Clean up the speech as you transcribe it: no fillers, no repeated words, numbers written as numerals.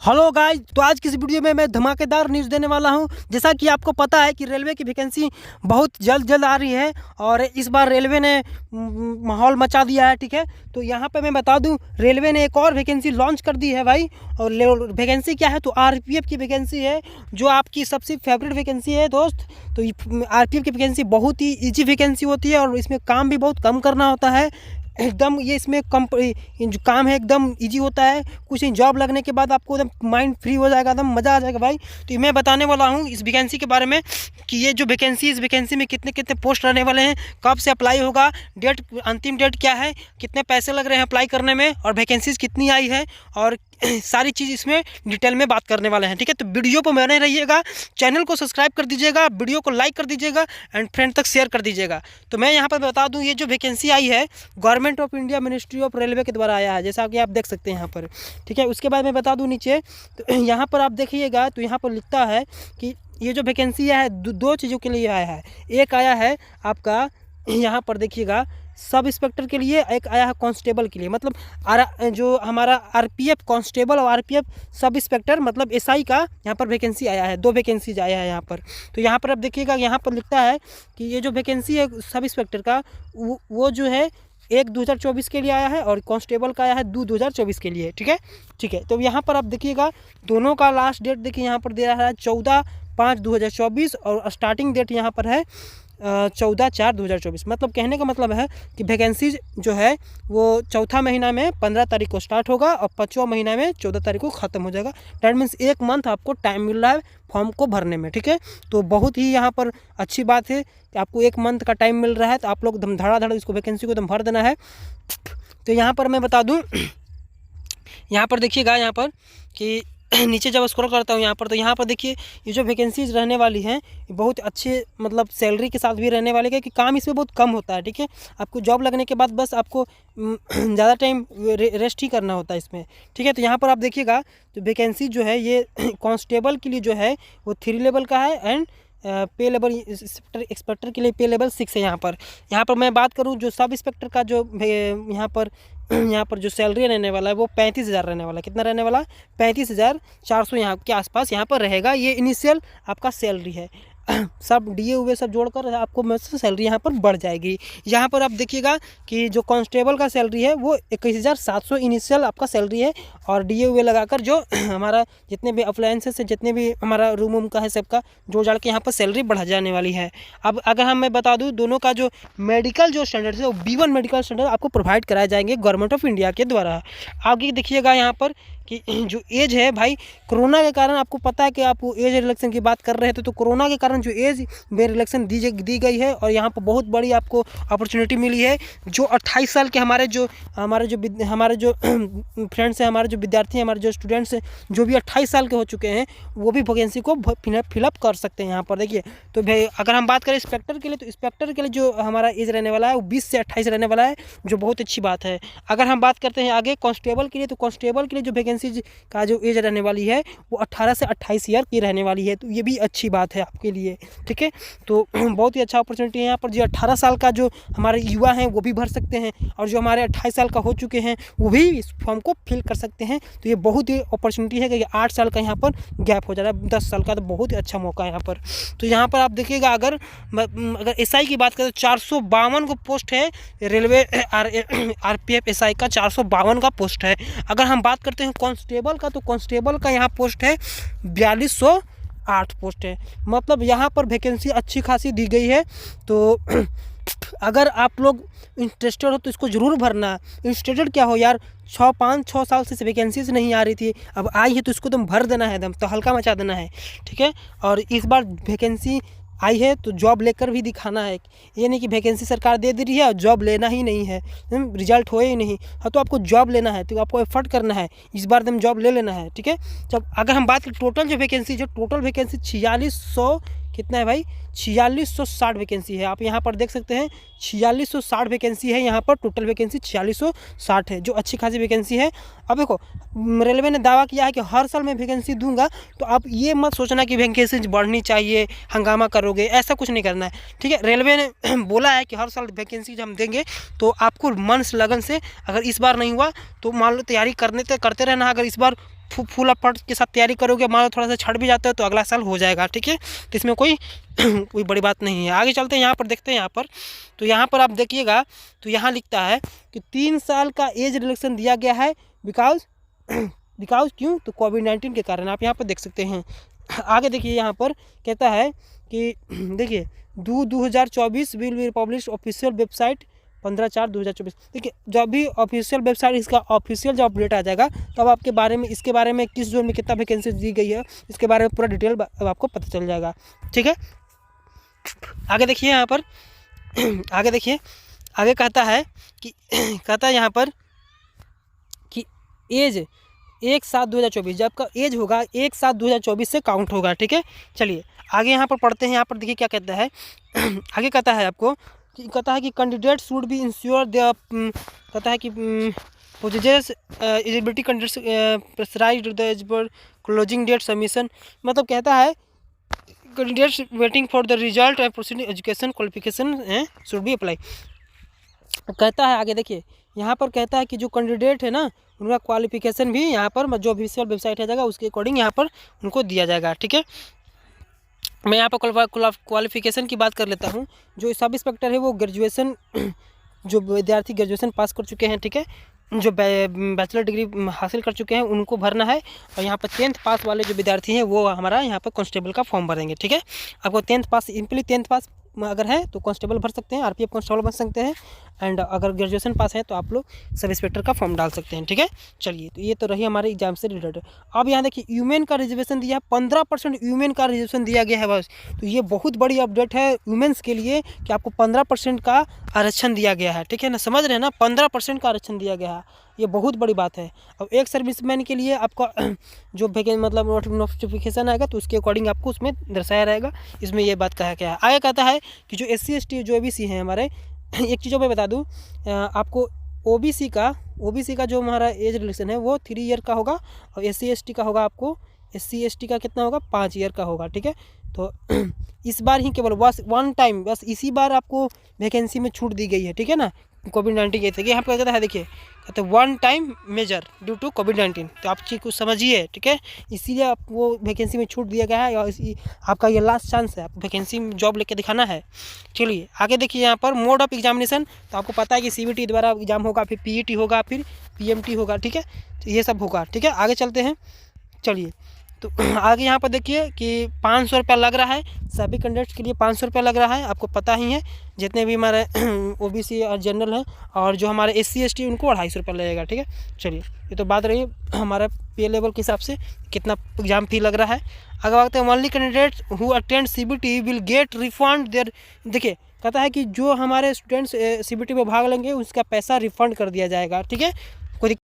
Hello guys, तो आज की इस वीडियो में मैं धमाकेदार न्यूज़ देने वाला हूं। जैसा कि आपको पता है कि रेलवे की वैकेंसी बहुत जल्द जल्द आ रही है और इस बार रेलवे ने माहौल मचा दिया है। ठीक है, तो यहां पे मैं बता दूं, रेलवे ने एक और वैकेंसी लॉन्च कर दी है भाई। और वैकेंसी क्या है तो आरपीएफ की वैकेंसी है, जो आपकी सबसे फेवरेट वैकेंसी है दोस्त। तो आरपीएफ की वैकेंसी बहुत ही ईजी वैकेंसी होती है और इसमें काम भी बहुत कम करना होता है। एकदम ये इसमें जो काम है एकदम इजी होता है। कुछ नहीं, जॉब लगने के बाद आपको एकदम माइंड फ्री हो जाएगा, एकदम मज़ा आ जाएगा भाई। तो मैं बताने वाला हूँ इस वैकेंसी के बारे में कि ये जो वैकेंसी, इस वैकेंसी में कितने कितने पोस्ट रहने वाले हैं, कब से अप्लाई होगा, डेट, अंतिम डेट क्या है, कितने पैसे लग रहे हैं अप्लाई करने में, और वैकेंसीज कितनी आई है, और सारी चीज़ इसमें डिटेल में बात करने वाले हैं। ठीक है, तो वीडियो पर बने रहिएगा, चैनल को सब्सक्राइब कर दीजिएगा, वीडियो को लाइक कर दीजिएगा एंड फ्रेंड तक शेयर कर दीजिएगा। तो मैं यहाँ पर बता दूँ, ये जो वैकेंसी आई है government of India ministry of railway के द्वारा आया है, जैसा कि आप देख सकते हैं यहाँ पर। ठीक है, उसके बाद मैं बता दूँ नीचे, तो यहाँ पर आप देखिएगा तो यहाँ पर लिखता है कि ये जो वैकेंसी है दो चीज़ों के लिए आया है। एक आया है आपका, यहाँ पर देखिएगा, सब इंस्पेक्टर के लिए, एक आया है कांस्टेबल के लिए। मतलब जो हमारा आरपीएफ कांस्टेबल और आरपीएफ सब इंस्पेक्टर, मतलब एसआई का यहाँ पर वैकेंसी आया है, दो वैकेंसीज आया है यहाँ पर। तो यहाँ पर अब देखिएगा, यहाँ पर लिखता है कि ये जो वैकेंसी है सब इंस्पेक्टर का, वो जो है 1/2024 के लिए आया है और कांस्टेबल का आया है 2/2024 के लिए। ठीक है, ठीक है। तो यहाँ पर आप देखिएगा, दोनों का लास्ट डेट देखिए यहाँ पर दे रहा है 14/5/2024 और स्टार्टिंग डेट यहाँ पर है 14/4/2024। मतलब कहने का मतलब है कि वैकेंसीज जो है वो चौथा महीना में 15 तारीख को स्टार्ट होगा और 5वां महीना में 14 तारीख को ख़त्म हो जाएगा। डैट मीन्स 1 मंथ आपको टाइम मिल रहा है फॉर्म को भरने में। ठीक है, तो बहुत ही यहाँ पर अच्छी बात है कि आपको 1 मंथ का टाइम मिल रहा है, तो आप लोग एकदम धड़ाधड़ इसको वैकेंसी को एकदम भर देना है। तो यहाँ पर मैं बता दूँ, यहाँ पर देखिएगा, यहाँ पर कि नीचे जब स्क्रॉल करता हूँ यहाँ पर, तो यहाँ पर देखिए ये जो वैकेंसीज रहने वाली हैं ये बहुत अच्छे, मतलब सैलरी के साथ भी रहने वाले हैं, कि काम इसमें बहुत कम होता है। ठीक है, आपको जॉब लगने के बाद बस आपको ज़्यादा टाइम रेस्ट ही करना होता है इसमें। ठीक है, तो यहाँ पर आप देखिएगा, तो वैकेंसी जो है ये कांस्टेबल के लिए जो है वो 3 लेवल का है एंड पे लेवल इंस्पेक्टर के लिए पे लेवल 6 है। यहाँ पर मैं बात करूँ, जो सब इंस्पेक्टर का जो यहाँ पर जो सैलरी रहने वाला है वो 35,000 रहने वाला है। कितना रहने वाला है? 35,400 यहाँ के आसपास यहाँ पर रहेगा। ये इनिशियल आपका सैलरी है। सब डीए हुए सब जोड़कर आपको मतलब सैलरी यहाँ पर बढ़ जाएगी। यहाँ पर आप देखिएगा कि जो कांस्टेबल का सैलरी है वो 21,700 इनिशियल आपका सैलरी है, और डीए हुए लगाकर जो हमारा जितने भी अप्लायंसेस है, जितने भी हमारा रूम का है, सबका जोड़ जाड़ के यहाँ पर सैलरी बढ़ जाने वाली है। अब अगर मैं बता दूँ, दोनों का जो मेडिकल जो स्टैंडर्ड है वो B1 मेडिकल स्टैंडर्ड आपको प्रोवाइड कराए जाएंगे गवर्नमेंट ऑफ इंडिया के द्वारा। आगे देखिएगा यहाँ पर कि जो एज है भाई, कोरोना के कारण आपको पता है कि आप एज रिलेक्शन की बात कर रहे थे, तो कोरोना के कारण जो एज में रिलेक्शन दी गई है, और यहाँ पर बहुत बड़ी आपको अपॉर्चुनिटी मिली है। जो 28 साल के हमारे जो फ्रेंड्स हैं, हमारे जो विद्यार्थी हैं, हमारे जो स्टूडेंट्स हैं, जो भी 28 साल के हो चुके हैं, वो भी वैकेंसी को फिलअप कर सकते हैं यहाँ पर। देखिए, तो भाई अगर हम बात करें इंस्पेक्टर के लिए, तो इंस्पेक्टर के लिए जो हमारा एज रहने वाला है वो 20 से 28 रहने वाला है, जो बहुत अच्छी बात है। अगर हम बात करते हैं आगे कांस्टेबल के लिए, तो कांस्टेबल के लिए जो वैकेंसी का जो एज रहने वाली है वो 18 से 28 ईयर की रहने वाली है। तो ये भी अच्छी बात है आपके लिए। ठीक है, तो बहुत ही अच्छा अपॉर्चुनिटी है यहाँ पर। जो 18 साल का जो हमारे युवा हैं वो भी भर सकते हैं, और जो हमारे 28 साल का हो चुके हैं वो भी इस फॉर्म को फिल कर सकते हैं। तो ये बहुत ही अपॉर्चुनिटी है कि 8 साल का यहाँ पर गैप हो जा रहा है, 10 साल का, तो बहुत ही अच्छा मौका है यहाँ पर। तो यहाँ पर आप देखिएगा, अगर एसआई की बात करें तो 452 को पोस्ट है रेलवे आरपीएफ एसआई का, 452 का पोस्ट है। अगर हम बात करते हैं कांस्टेबल का, तो कांस्टेबल का यहाँ पोस्ट है 4208 पोस्ट है। मतलब यहाँ पर वैकेंसी अच्छी खासी दी गई है। तो अगर आप लोग इंटरेस्टेड हो तो इसको ज़रूर भरना। इंटरेस्टेड क्या हो यार, 6 साल से वैकेंसीज नहीं आ रही थी, अब आई है तो इसको तुम भर देना है, दम तो हल्का मचा देना है। ठीक है, और इस बार वैकेंसी आई है तो जॉब लेकर भी दिखाना है। ये नहीं कि वैकेंसी सरकार दे रही है और जॉब लेना ही नहीं है, रिजल्ट हो ही नहीं। हाँ, तो आपको जॉब लेना है, तो आपको एफर्ट करना है, इस बार एकदम जॉब ले लेना है। ठीक है, जब अगर हम बात करें टोटल जो वैकेंसी 4600 कितना है भाई, 4660 वैकेंसी है। आप यहाँ पर देख सकते हैं 4660 वैकेंसी है यहाँ पर। टोटल वैकेंसी 4660 है, जो अच्छी खासी वैकेंसी है। अब देखो, रेलवे ने दावा किया है कि हर साल मैं वैकेंसी दूंगा, तो आप ये मत सोचना कि वैकेंसी बढ़नी चाहिए, हंगामा करोगे, ऐसा कुछ नहीं करना है। ठीक है, रेलवे ने बोला है कि हर साल वैकेंसी हम देंगे, तो आपको मन से लगन से, अगर इस बार नहीं हुआ तो मान लो तैयारी करते रहना। अगर इस बार फुल एफर्ट के साथ तैयारी करोगे, मान लो थोड़ा सा छट भी जाता है तो अगला साल हो जाएगा, ठीक है। तो इसमें कोई कोई बड़ी बात नहीं है। आगे चलते हैं, यहाँ पर देखते हैं। यहाँ पर तो यहाँ पर आप देखिएगा तो यहाँ लिखता है कि 3 साल का एज रिलैक्सेशन दिया गया है बिकॉज क्यों, तो कोविड-19 के कारण। आप यहाँ पर देख सकते हैं। आगे देखिए, यहाँ पर कहता है कि देखिए 2024 will be publish official website 15/4/2024। देखिए जब भी ऑफिशियल वेबसाइट इसका ऑफिशियल जब अपडेट आ जाएगा तब आपके बारे में, इसके बारे में किस जोन में कितना वैकेंसी दी गई है इसके बारे में पूरा डिटेल आपको पता चल जाएगा, ठीक है। आगे देखिए यहाँ पर आगे देखिए, आगे कहता है कि यहाँ पर कि एज 1/7/2024, जब का एज होगा 1/7/2024 से काउंट होगा, ठीक है। चलिए आगे यहाँ पर पढ़ते हैं। यहाँ पर देखिए क्या कहता है। आगे कहता है आपको कहता है कि candidate should be ensure the कहता है कि possess eligibility candidates pressurized the age पर क्लोजिंग डेट सबमिशन। मतलब कहता है candidates waiting for the result and proceeding education qualification should be apply. कहता है आगे देखिए, यहाँ पर कहता है कि जो कैंडिडेट है ना उनका क्वालिफिकेशन भी यहाँ पर जो ऑफिशियल वेबसाइट आ जाएगा उसके अकॉर्डिंग यहाँ पर उनको दिया जाएगा, ठीक है। मैं यहाँ पर क्वालिफिकेशन की बात कर लेता हूँ। जो सब इंस्पेक्टर है वो ग्रेजुएशन, जो विद्यार्थी ग्रेजुएशन पास कर चुके हैं, ठीक है, जो बैचलर डिग्री हासिल कर चुके हैं उनको भरना है। और यहाँ पर 10th पास वाले जो विद्यार्थी हैं वो हमारा यहाँ पर कांस्टेबल का फॉर्म भरेंगे, ठीक है। आपको 10th पास, सिंपली 10th पास अगर है तो कांस्टेबल भर सकते हैं, आरपीएफ कांस्टेबल भर सकते हैं। एंड अगर ग्रेजुएशन पास है तो आप लोग सब इंस्पेक्टर का फॉर्म डाल सकते हैं, ठीक है। चलिए तो ये तो रही हमारे एग्जाम से रिलेटेड। अब यहाँ देखिए यूमेन का रिजर्वेशन दिया है, 15% यूमेन का रिजर्वेशन दिया गया है बस। तो ये बहुत बड़ी अपडेट है वुमेन्स के लिए कि आपको 15% का आरक्षण दिया गया है, ठीक है ना, समझ रहे हैं ना, 15% का आरक्षण दिया गया है, ये बहुत बड़ी बात है। अब एक सर्विसमैन के लिए आपका जो मतलब नोटिफिकेशन आएगा तो उसके अकॉर्डिंग आपको उसमें दर्शाया रहेगा, इसमें ये बात कहा गया है। आगे कहता है कि जो SC ST जो OBC हैं हमारे, एक चीज़ों मैं बता दूं आपको, OBC का जो हमारा एज रिलेक्शन है वो 3 ईयर का होगा और SC ST का होगा आपको, SC ST का कितना होगा 5 ईयर का होगा, ठीक है। तो इस बार ही केवल बस वन टाइम, बस इसी बार आपको वैकेंसी में छूट दी गई है, ठीक है ना, कोविड-19 के थे। यहाँ पर कहता है देखिए, कहते हैं 1 टाइम मेजर ड्यू टू कोविड-19। तो आप चीज़ को समझिए, ठीक है, इसीलिए आपको वैकेंसी में छूट दिया गया है और इसी आपका ये लास्ट चांस है, आप वैकेंसी में जॉब लेके दिखाना है। चलिए आगे देखिए, यहाँ पर मोड ऑफ एग्जामिनेशन, तो आपको पता है कि CBT द्वारा एग्जाम होगा, फिर PET होगा, फिर PMT होगा, ठीक है, तो ये सब होगा, ठीक है। आगे चलते हैं। चलिए तो आगे यहाँ पर देखिए कि 500 रुपया लग रहा है, सभी कैंडिडेट्स के लिए 500 रुपया लग रहा है, आपको पता ही है। जितने भी हमारे OBC और जनरल हैं और जो हमारे SC ST उनको 250 रुपया लगेगा, ठीक है। चलिए ये तो बात रही हमारा पे लेवल के हिसाब से कितना एग्जाम फी लग रहा है। अगर बात करें only candidates who attend CBT will get refund there, देखिए कहता है कि जो हमारे स्टूडेंट्स CBT में भाग लेंगे उसका पैसा रिफंड कर दिया जाएगा, ठीक है। कोई